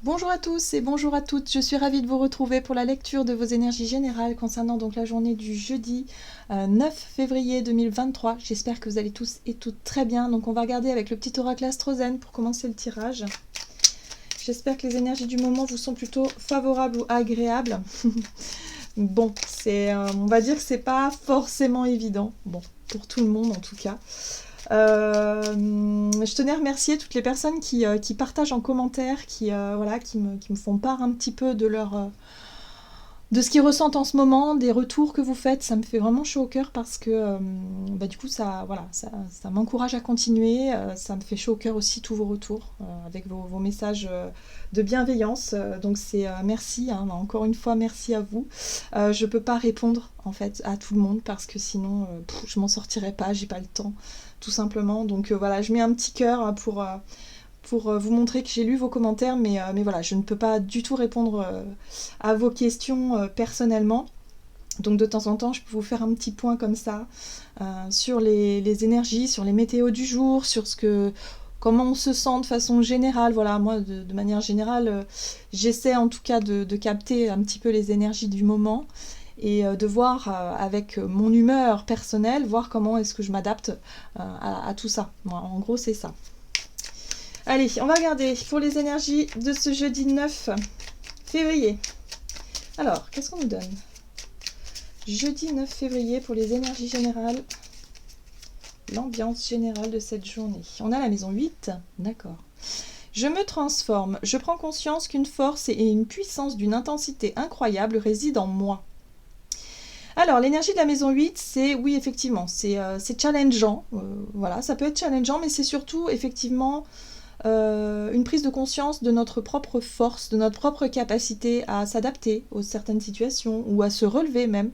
Bonjour à tous et bonjour à toutes, je suis ravie de vous retrouver pour la lecture de vos énergies générales concernant donc la journée du jeudi 9 février 2023. J'espère que vous allez tous et toutes très bien. Donc on va regarder avec le petit oracle Astrozen pour commencer le tirage. J'espère que les énergies du moment vous sont plutôt favorables ou agréables. Bon, on va dire que c'est pas forcément évident, bon, pour tout le monde en tout cas. Je tenais à remercier toutes les personnes qui partagent en commentaire, qui me font part un petit peu de ce qu'ils ressentent en ce moment, des retours que vous faites. Ça me fait vraiment chaud au cœur parce que du coup ça m'encourage à continuer. Ça me fait chaud au cœur aussi tous vos retours avec vos messages de bienveillance. Donc c'est merci, hein, encore une fois merci à vous. Je peux pas répondre en fait à tout le monde parce que sinon je m'en sortirais pas, j'ai pas le temps tout simplement. Donc voilà, je mets un petit cœur pour vous montrer que j'ai lu vos commentaires, mais voilà, je ne peux pas du tout répondre à vos questions personnellement. Donc de temps en temps, je peux vous faire un petit point comme ça sur les énergies, sur les météos du jour, sur comment on se sent de façon générale. Voilà, moi, de manière générale, j'essaie en tout cas de capter un petit peu les énergies du moment et de voir avec mon humeur personnelle, voir comment est-ce que je m'adapte à tout ça. Bon, en gros, c'est ça. Allez, on va regarder pour les énergies de ce jeudi 9 février. Alors, qu'est-ce qu'on nous donne? Jeudi 9 février pour les énergies générales. L'ambiance générale de cette journée. On a la maison 8, d'accord. Je me transforme. Je prends conscience qu'une force et une puissance d'une intensité incroyable résident en moi. Alors, l'énergie de la maison 8, c'est, oui, effectivement, c'est challengeant. Voilà, ça peut être challengeant, mais c'est surtout, effectivement, une prise de conscience de notre propre force, de notre propre capacité à s'adapter aux certaines situations ou à se relever même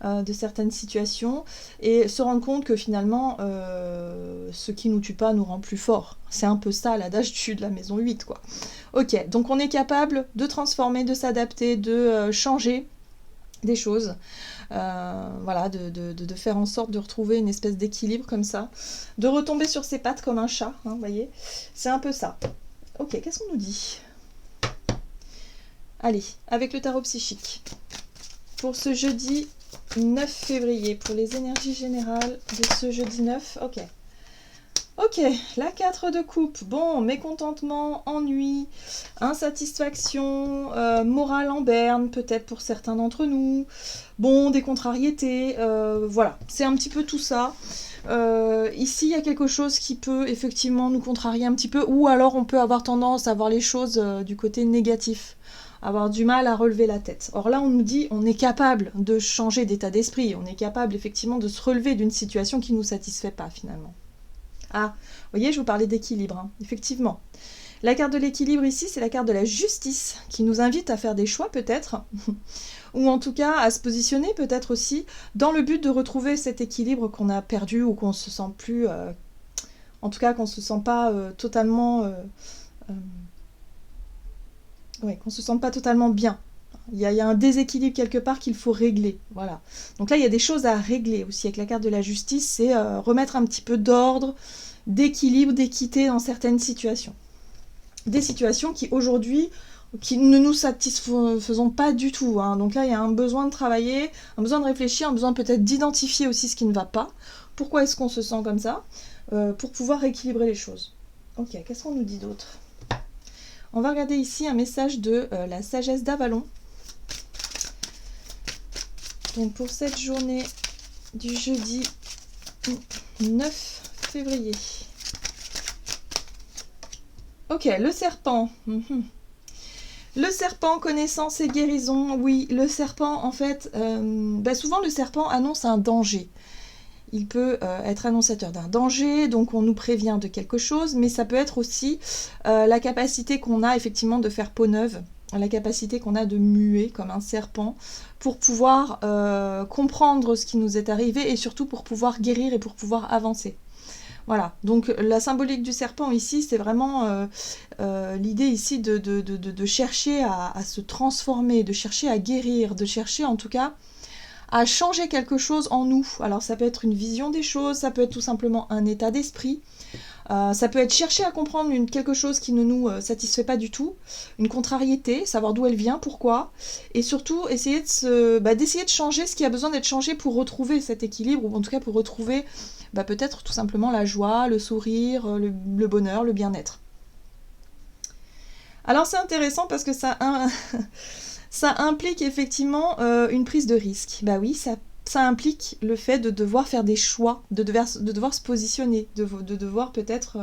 de certaines situations et se rendre compte que finalement ce qui nous tue pas nous rend plus forts. C'est un peu ça l'adage de la maison 8 quoi. Ok, donc on est capable de transformer, de s'adapter, de changer des choses. Voilà, de faire en sorte de retrouver une espèce d'équilibre comme ça, de retomber sur ses pattes comme un chat, hein, vous voyez, c'est un peu ça. Ok, qu'est-ce qu'on nous dit? Allez, avec le tarot psychique, pour ce jeudi 9 février, pour les énergies générales de ce jeudi 9, ok. Ok, la 4 de coupe, bon, mécontentement, ennui, insatisfaction, morale en berne, peut-être pour certains d'entre nous, bon, des contrariétés, voilà, c'est un petit peu tout ça. Ici, il y a quelque chose qui peut effectivement nous contrarier un petit peu, ou alors on peut avoir tendance à voir les choses du côté négatif, avoir du mal à relever la tête. Or là, on nous dit, on est capable de changer d'état d'esprit, on est capable effectivement de se relever d'une situation qui ne nous satisfait pas finalement. Ah, vous voyez, je vous parlais d'équilibre, hein. Effectivement. La carte de l'équilibre ici, c'est la carte de la justice, qui nous invite à faire des choix peut-être, ou en tout cas à se positionner peut-être aussi, dans le but de retrouver cet équilibre qu'on a perdu, ou qu'on se sent plus... en tout cas, qu'on se sent pas totalement... ouais, qu'on se sente pas totalement bien. Il y a un déséquilibre quelque part qu'il faut régler, voilà. Donc là, il y a des choses à régler aussi avec la carte de la justice, c'est remettre un petit peu d'ordre, d'équilibre, d'équité dans certaines situations. Des situations qui aujourd'hui, qui ne nous satisfaisons pas du tout, hein. Donc là, il y a un besoin de travailler, un besoin de réfléchir, un besoin peut-être d'identifier aussi ce qui ne va pas. Pourquoi est-ce qu'on se sent comme ça pour pouvoir rééquilibrer les choses. Ok, qu'est-ce qu'on nous dit d'autre? On va regarder ici un message de la sagesse d'Avalon. Donc pour cette journée du jeudi 9 février. Ok, le serpent. Le serpent, connaissance et guérison. Oui, le serpent, en fait, souvent le serpent annonce un danger. Il peut être annonciateur d'un danger, donc on nous prévient de quelque chose, mais ça peut être aussi la capacité qu'on a effectivement de faire peau neuve, la capacité qu'on a de muer comme un serpent pour pouvoir comprendre ce qui nous est arrivé et surtout pour pouvoir guérir et pour pouvoir avancer. Voilà, donc la symbolique du serpent ici, c'est vraiment l'idée ici de chercher à se transformer, de chercher à guérir, de chercher en tout cas à changer quelque chose en nous. Alors ça peut être une vision des choses, ça peut être tout simplement un état d'esprit, Ça peut être chercher à comprendre quelque chose qui ne nous satisfait pas du tout, une contrariété, savoir d'où elle vient, pourquoi, et surtout essayer d'essayer de changer ce qui a besoin d'être changé pour retrouver cet équilibre, ou en tout cas pour retrouver peut-être tout simplement la joie, le sourire, le bonheur, le bien-être. Alors c'est intéressant parce que ça implique effectivement une prise de risque. Bah oui, ça implique le fait de devoir faire des choix, de devoir se positionner, de devoir peut-être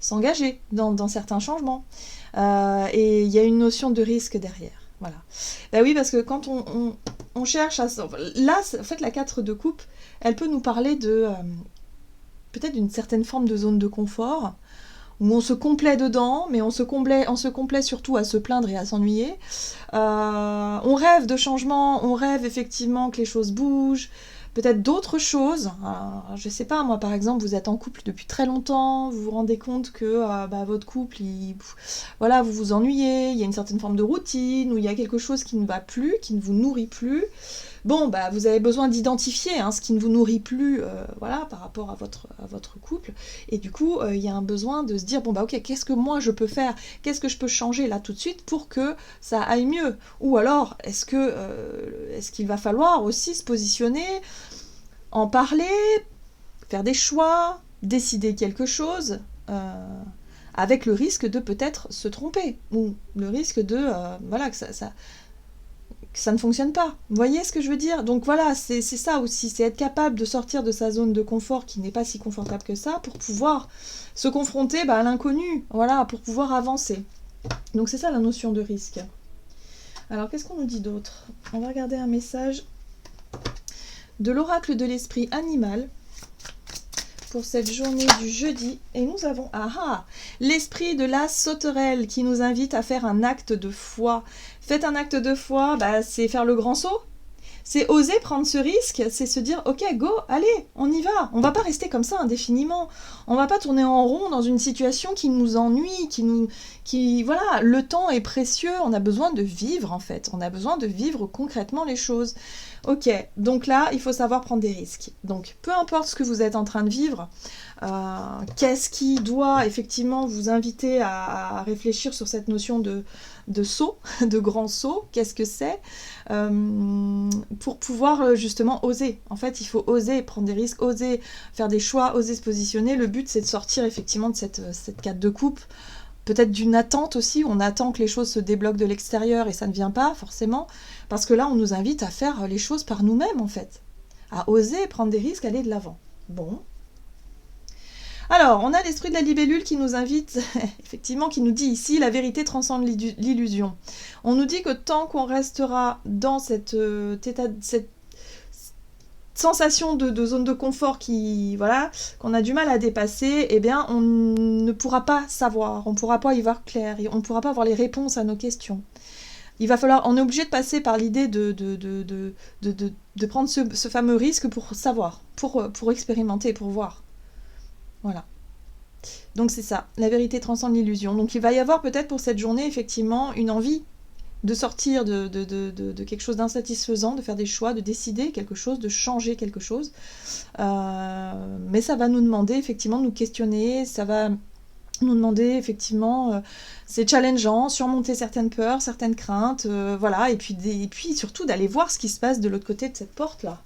s'engager dans certains changements. Et il y a une notion de risque derrière. Voilà. Bah oui, parce que quand on cherche à... Là, en fait, la 4 de coupe, elle peut nous parler de peut-être d'une certaine forme de zone de confort, où on se complaît dedans, mais on se complaît surtout à se plaindre et à s'ennuyer. On rêve de changement, on rêve effectivement que les choses bougent, peut-être d'autres choses. Je sais pas, moi par exemple, vous êtes en couple depuis très longtemps, vous vous rendez compte que votre couple, voilà, vous vous ennuyez, il y a une certaine forme de routine, ou il y a quelque chose qui ne va plus, qui ne vous nourrit plus. Bon, vous avez besoin d'identifier ce qui ne vous nourrit plus voilà, par rapport à votre couple. Et du coup, il y a un besoin de se dire, ok, qu'est-ce que moi je peux faire? Qu'est-ce que je peux changer là tout de suite pour que ça aille mieux? Ou alors, est-ce qu'il va falloir aussi se positionner, en parler, faire des choix, décider quelque chose avec le risque de peut-être se tromper, ou le risque de que ça ne fonctionne pas. Vous voyez ce que je veux dire? Donc voilà, c'est ça aussi, c'est être capable de sortir de sa zone de confort qui n'est pas si confortable que ça pour pouvoir se confronter à l'inconnu, voilà, pour pouvoir avancer. Donc c'est ça la notion de risque. Alors qu'est-ce qu'on nous dit d'autre? On va regarder un message de l'oracle de l'esprit animal pour cette journée du jeudi. Et nous avons l'esprit de la sauterelle qui nous invite à faire un acte de foi. Faites un acte de foi, c'est faire le grand saut. C'est oser prendre ce risque, c'est se dire ok, go, allez, on y va. On va pas rester comme ça indéfiniment. On va pas tourner en rond dans une situation qui nous ennuie, voilà, le temps est précieux, on a besoin de vivre en fait. On a besoin de vivre concrètement les choses. Ok, donc là, il faut savoir prendre des risques. Donc, peu importe ce que vous êtes en train de vivre, qu'est-ce qui doit effectivement vous inviter à réfléchir sur cette notion de saut, de grand saut, qu'est-ce que c'est pour pouvoir justement oser. En fait, il faut oser prendre des risques, oser faire des choix, oser se positionner. Le but, c'est de sortir effectivement de cette 4 de coupe, peut-être d'une attente aussi, on attend que les choses se débloquent de l'extérieur et ça ne vient pas forcément, parce que là, on nous invite à faire les choses par nous-mêmes en fait, à oser prendre des risques, aller de l'avant. Bon. Alors, on a l'esprit de la libellule qui nous invite, effectivement, qui nous dit ici, la vérité transcende l'illusion. On nous dit que tant qu'on restera dans cette sensation de zone de confort qu'on a du mal à dépasser, eh bien, on ne pourra pas savoir, on ne pourra pas y voir clair, on ne pourra pas avoir les réponses à nos questions. On est obligé de passer par l'idée de prendre ce fameux risque pour savoir, pour expérimenter, pour voir. Voilà. Donc c'est ça, la vérité transcende l'illusion. Donc il va y avoir peut-être pour cette journée, effectivement, une envie de sortir de quelque chose d'insatisfaisant, de faire des choix, de décider quelque chose, de changer quelque chose. Mais ça va nous demander, effectivement, de nous questionner, ça va nous demander, effectivement, c'est challengeant, surmonter certaines peurs, certaines craintes, voilà, et puis surtout d'aller voir ce qui se passe de l'autre côté de cette porte-là.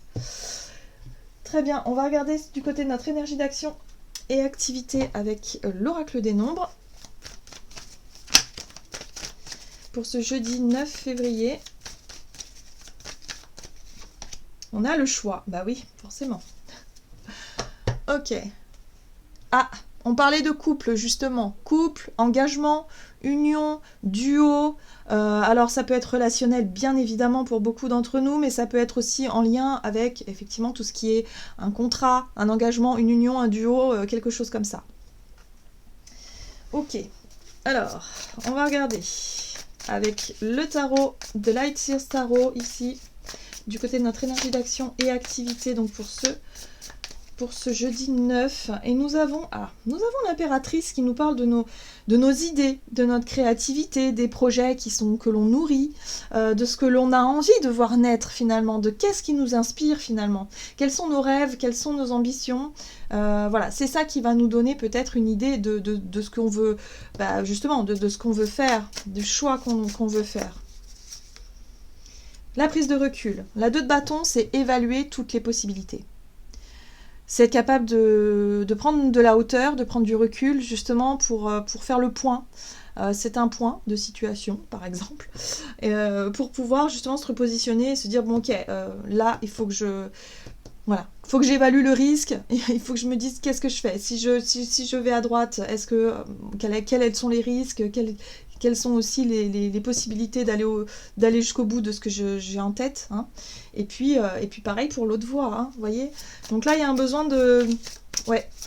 Très bien, on va regarder du côté de notre énergie d'action et activité avec l'oracle des nombres. Pour ce jeudi 9 février, on a le choix. Bah oui, forcément. Ok. On parlait de couple, justement. Couple, engagement, union, duo. Alors, ça peut être relationnel, bien évidemment, pour beaucoup d'entre nous, mais ça peut être aussi en lien avec, effectivement, tout ce qui est un contrat, un engagement, une union, un duo, quelque chose comme ça. Ok. Alors, on va regarder avec le tarot de Light Seers Tarot, ici, du côté de notre énergie d'action et activité, donc pour pour ce jeudi 9. Et nous avons l'impératrice qui nous parle de nos idées, de notre créativité, des projets que l'on nourrit, de ce que l'on a envie de voir naître finalement, de qu'est-ce qui nous inspire finalement, quels sont nos rêves, quelles sont nos ambitions. Voilà, c'est ça qui va nous donner peut-être une idée de ce qu'on veut, justement, de ce qu'on veut faire, du choix qu'on veut faire. La prise de recul. La 2 de bâton, c'est évaluer toutes les possibilités. C'est être capable de prendre de la hauteur, de prendre du recul, justement, pour faire le point. C'est un point de situation, par exemple, pour pouvoir justement se repositionner et se dire, bon ok, là, il faut que faut que j'évalue le risque, et il faut que je me dise qu'est-ce que je fais. Si je vais à droite, quels sont les risques, quelles sont aussi les possibilités d'aller jusqu'au bout de ce que j'ai en tête, hein. Et puis pareil pour l'autre voie, hein, vous voyez. Donc là, il y a un besoin de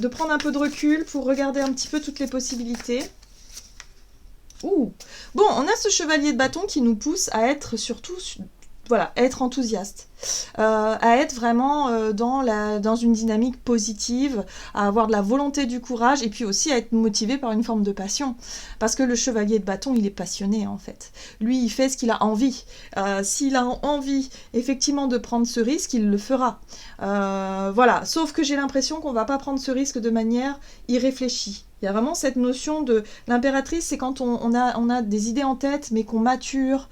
prendre un peu de recul pour regarder un petit peu toutes les possibilités. Ouh. Bon, on a ce chevalier de bâton qui nous pousse à être surtout... être enthousiaste, à être vraiment dans une dynamique positive, à avoir de la volonté, du courage, et puis aussi à être motivé par une forme de passion. Parce que le chevalier de bâton, il est passionné en fait. Lui, il fait ce qu'il a envie. S'il a envie effectivement de prendre ce risque, il le fera. Voilà, sauf que j'ai l'impression qu'on va pas prendre ce risque de manière irréfléchie. Il y a vraiment cette notion de... L'impératrice, c'est quand on a des idées en tête, mais qu'on mature.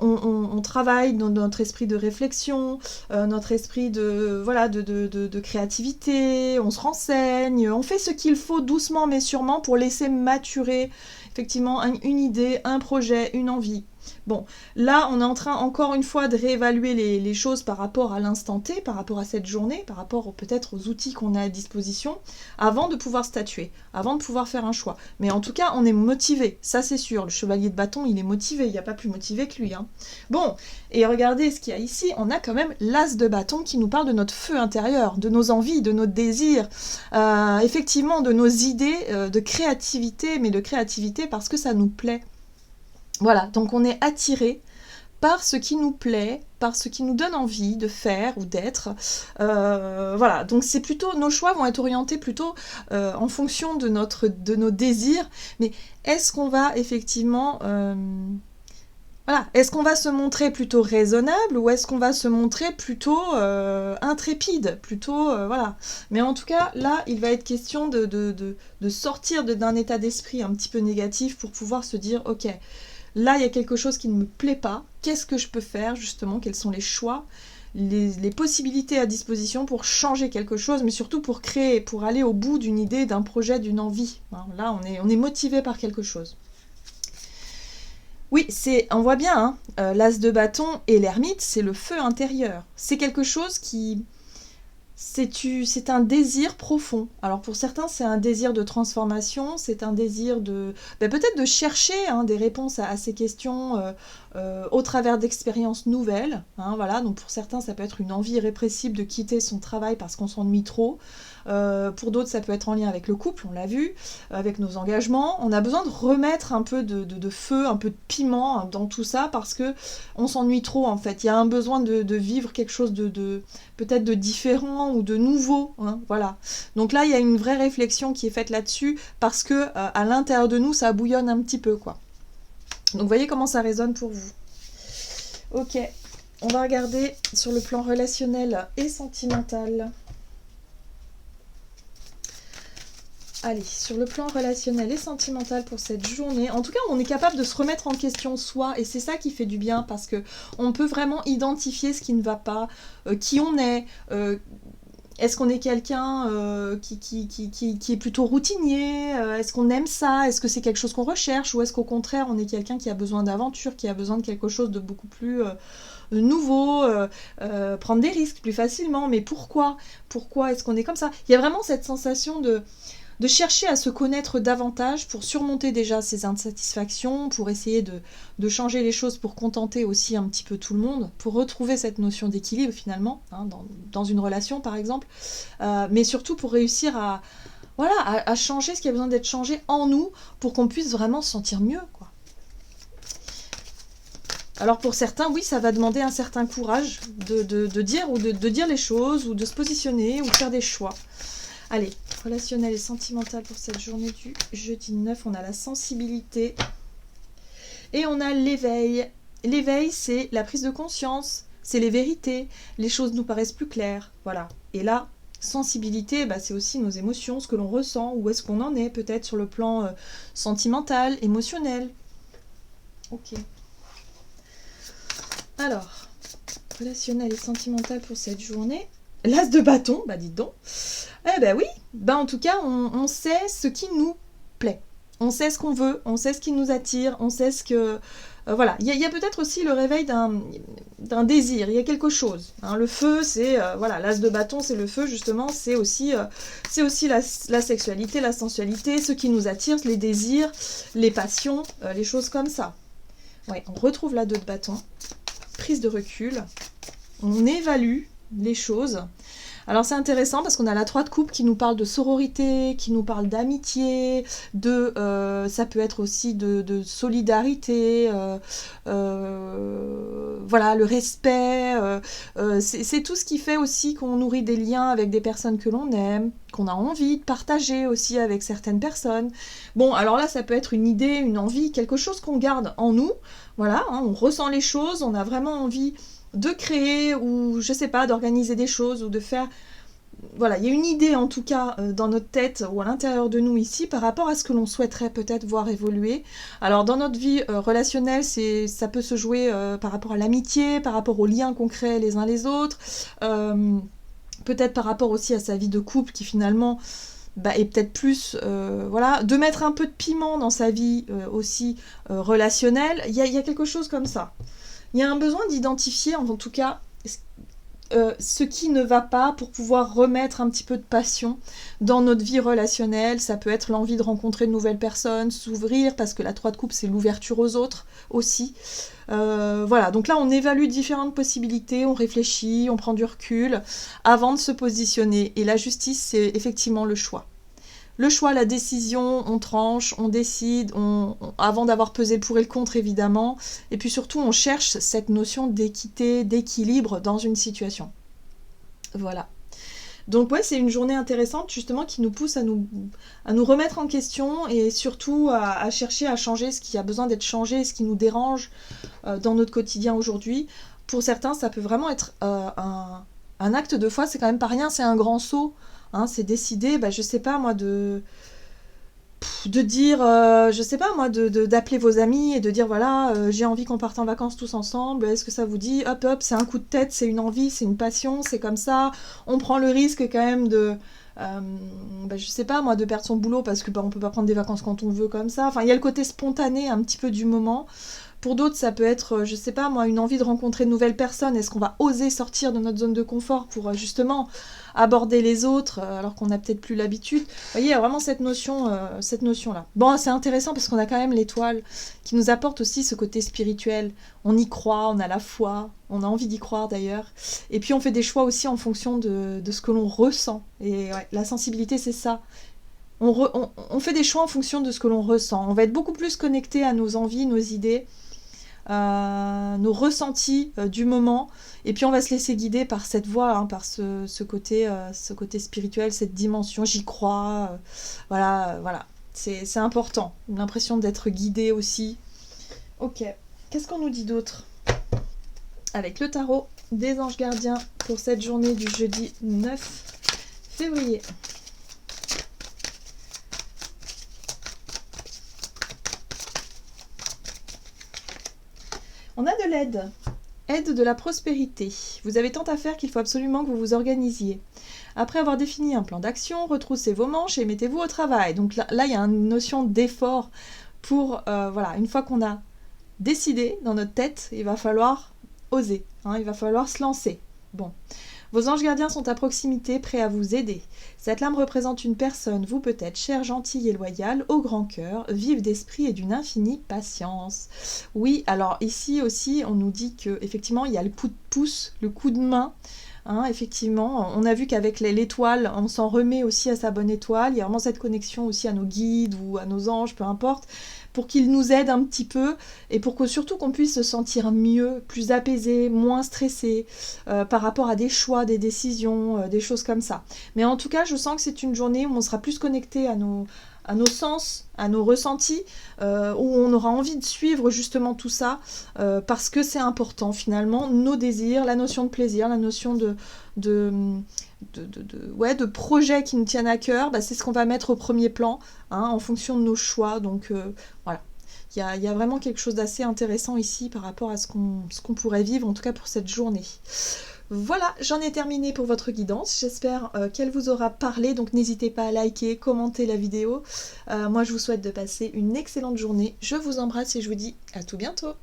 On travaille dans notre esprit de réflexion, notre esprit de créativité, on se renseigne, on fait ce qu'il faut doucement mais sûrement pour laisser maturer effectivement une idée, un projet, une envie. Bon, là on est en train encore une fois de réévaluer les choses par rapport à l'instant T, par rapport à cette journée, par rapport peut-être aux outils qu'on a à disposition, avant de pouvoir statuer, avant de pouvoir faire un choix. Mais en tout cas, on est motivé, ça c'est sûr. Le chevalier de bâton, il est motivé, il n'y a pas plus motivé que lui, hein. Bon, et regardez ce qu'il y a ici, on a quand même l'as de bâton qui nous parle de notre feu intérieur, de nos envies, de nos désirs, effectivement de nos idées de créativité, mais de créativité parce que ça nous plaît. Voilà, donc on est attiré par ce qui nous plaît, par ce qui nous donne envie de faire ou d'être. Voilà, donc c'est plutôt, nos choix vont être orientés plutôt en fonction de nos désirs, mais est-ce qu'on va effectivement... est-ce qu'on va se montrer plutôt raisonnable ou est-ce qu'on va se montrer plutôt intrépide, plutôt voilà. Mais en tout cas, là, il va être question de sortir d'un état d'esprit un petit peu négatif pour pouvoir se dire, ok, là, il y a quelque chose qui ne me plaît pas. Qu'est-ce que je peux faire, justement? Quels sont les choix, les possibilités à disposition pour changer quelque chose, mais surtout pour créer, pour aller au bout d'une idée, d'un projet, d'une envie. Là, on est motivé par quelque chose. Oui, on voit bien, hein, l'as de bâton et l'ermite, c'est le feu intérieur. C'est quelque chose qui... C'est un désir profond. Alors pour certains, c'est un désir de transformation, c'est un désir peut-être de chercher des réponses à ces questions au travers d'expériences nouvelles. Hein, voilà. Donc pour certains, ça peut être une envie irrépressible de quitter son travail parce qu'on s'ennuie trop. Pour d'autres, ça peut être en lien avec le couple, on l'a vu, avec nos engagements. On a besoin de remettre un peu de feu, un peu de piment dans tout ça parce que on s'ennuie trop en fait. Il y a un besoin de vivre quelque chose peut-être de différent ou de nouveau. Hein, voilà. Donc là, il y a une vraie réflexion qui est faite là-dessus parce que à l'intérieur de nous, ça bouillonne un petit peu, quoi. Donc vous voyez comment ça résonne pour vous. Ok, on va regarder sur le plan relationnel et sentimental. Allez, sur le plan relationnel et sentimental pour cette journée, en tout cas, on est capable de se remettre en question soi, et c'est ça qui fait du bien, parce que on peut vraiment identifier ce qui ne va pas, qui on est, est-ce qu'on est quelqu'un qui est plutôt routinier, est-ce qu'on aime ça, est-ce que c'est quelque chose qu'on recherche, ou est-ce qu'au contraire, on est quelqu'un qui a besoin d'aventure, qui a besoin de quelque chose de beaucoup plus... nouveau, prendre des risques plus facilement, mais pourquoi est-ce qu'on est comme ça? Il y a vraiment cette sensation de chercher à se connaître davantage pour surmonter déjà ces insatisfactions, pour essayer de changer les choses, pour contenter aussi un petit peu tout le monde, pour retrouver cette notion d'équilibre finalement, hein, dans une relation par exemple, mais surtout pour réussir à changer ce qui a besoin d'être changé en nous pour qu'on puisse vraiment se sentir mieux, quoi. Alors pour certains, oui, ça va demander un certain courage de dire ou de dire les choses, ou de se positionner, ou de faire des choix. Allez, relationnel et sentimental pour cette journée du jeudi 9, on a la sensibilité et on a l'éveil. L'éveil, c'est la prise de conscience, c'est les vérités, les choses nous paraissent plus claires, voilà. Et là, sensibilité, bah, c'est aussi nos émotions, ce que l'on ressent, où est-ce qu'on en est, peut-être sur le plan sentimental, émotionnel. Ok. Alors, relationnel et sentimental pour cette journée. L'as de bâton, bah dites donc. Eh ben oui, bah en tout cas, on sait ce qui nous plaît. On sait ce qu'on veut, on sait ce qui nous attire, on sait ce que... voilà, il y a peut-être aussi le réveil d'un désir, il y a quelque chose. Hein. Le feu, c'est... voilà, l'as de bâton, c'est le feu, justement, c'est aussi la sexualité, la sensualité, ce qui nous attire, les désirs, les passions, les choses comme ça. Ouais, on retrouve la 2 de bâton, prise de recul, on évalue les choses. Alors c'est intéressant parce qu'on a la 3 de coupe qui nous parle de sororité, qui nous parle d'amitié, ça peut être aussi de solidarité, voilà, le respect, c'est tout ce qui fait aussi qu'on nourrit des liens avec des personnes que l'on aime, qu'on a envie de partager aussi avec certaines personnes. Bon, alors là, ça peut être une idée, une envie, quelque chose qu'on garde en nous, voilà, hein, on ressent les choses, on a vraiment envie de créer ou je sais pas, d'organiser des choses ou de faire... Voilà, il y a une idée en tout cas dans notre tête ou à l'intérieur de nous ici par rapport à ce que l'on souhaiterait peut-être voir évoluer. Alors dans notre vie relationnelle, ça peut se jouer par rapport à l'amitié, par rapport aux liens qu'on crée les uns les autres, peut-être par rapport aussi à sa vie de couple qui finalement... Bah, et peut-être plus, voilà, de mettre un peu de piment dans sa vie aussi relationnelle, il y a quelque chose comme ça. Il y a un besoin d'identifier, en tout cas, ce qui ne va pas pour pouvoir remettre un petit peu de passion dans notre vie relationnelle. Ça peut être l'envie de rencontrer de nouvelles personnes, s'ouvrir, parce que la 3 de coupe, c'est l'ouverture aux autres aussi. Voilà, donc là, on évalue différentes possibilités, on réfléchit, on prend du recul avant de se positionner. Et la justice, c'est effectivement le choix. Le choix, la décision, on tranche, on décide, avant d'avoir pesé le pour et le contre évidemment, et puis surtout on cherche cette notion d'équité, d'équilibre dans une situation. Voilà. Donc ouais, c'est une journée intéressante justement qui nous pousse à nous remettre en question et surtout à chercher à changer ce qui a besoin d'être changé, ce qui nous dérange dans notre quotidien aujourd'hui. Pour certains, ça peut vraiment être un acte de foi, c'est quand même pas rien, c'est un grand saut. Hein, c'est décider, bah, je sais pas moi, de dire, je sais pas moi, d'appeler vos amis et de dire voilà, j'ai envie qu'on parte en vacances tous ensemble, est-ce que ça vous dit? Hop hop, c'est un coup de tête, c'est une envie, c'est une passion, c'est comme ça, on prend le risque quand même de... bah, je sais pas moi, de perdre son boulot parce que bah, on peut pas prendre des vacances quand on veut comme ça, enfin il y a le côté spontané un petit peu du moment. Pour d'autres, ça peut être, je sais pas moi, une envie de rencontrer de nouvelles personnes. Est-ce qu'on va oser sortir de notre zone de confort pour justement aborder les autres alors qu'on n'a peut-être plus l'habitude? Vous voyez, il y a vraiment cette notion-là. Bon, c'est intéressant parce qu'on a quand même l'étoile qui nous apporte aussi ce côté spirituel. On y croit, on a la foi, on a envie d'y croire d'ailleurs. Et puis on fait des choix aussi en fonction de ce que l'on ressent. Et ouais, la sensibilité, c'est ça. On fait des choix en fonction de ce que l'on ressent. On va être beaucoup plus connecté à nos envies, nos idées, nos ressentis du moment, et puis on va se laisser guider par cette voie, hein, par ce côté spirituel, cette dimension, j'y crois, voilà. C'est important, l'impression d'être guidé aussi. Ok, qu'est-ce qu'on nous dit d'autre avec le tarot des anges gardiens pour cette journée du jeudi 9 février? On a de l'aide. Aide de la prospérité. Vous avez tant à faire qu'il faut absolument que vous vous organisiez. Après avoir défini un plan d'action, retroussez vos manches et mettez-vous au travail. Donc là, il y a une notion d'effort pour... voilà, une fois qu'on a décidé dans notre tête, il va falloir oser. Hein, il va falloir se lancer. Bon. Vos anges gardiens sont à proximité, prêts à vous aider. Cette lame représente une personne, vous peut-être chère, gentille et loyale, au grand cœur, vive d'esprit et d'une infinie patience. Oui, alors ici aussi, on nous dit qu'effectivement, il y a le coup de pouce, le coup de main. Hein, effectivement, on a vu qu'avec l'étoile, on s'en remet aussi à sa bonne étoile. Il y a vraiment cette connexion aussi à nos guides ou à nos anges, peu importe, pour qu'il nous aide un petit peu et pour que surtout qu'on puisse se sentir mieux, plus apaisé, moins stressé par rapport à des choix, des décisions, des choses comme ça. Mais en tout cas, je sens que c'est une journée où on sera plus connecté à nos sens, à nos ressentis, où on aura envie de suivre justement tout ça, parce que c'est important finalement, nos désirs, la notion de plaisir, la notion de projets qui nous tiennent à cœur, c'est ce qu'on va mettre au premier plan, hein, en fonction de nos choix. Donc voilà, il y a vraiment quelque chose d'assez intéressant ici par rapport à ce qu'on pourrait vivre, en tout cas pour cette journée. Voilà, j'en ai terminé pour votre guidance. J'espère qu'elle vous aura parlé. Donc n'hésitez pas à liker, commenter la vidéo. Moi, je vous souhaite de passer une excellente journée. Je vous embrasse et je vous dis à tout bientôt.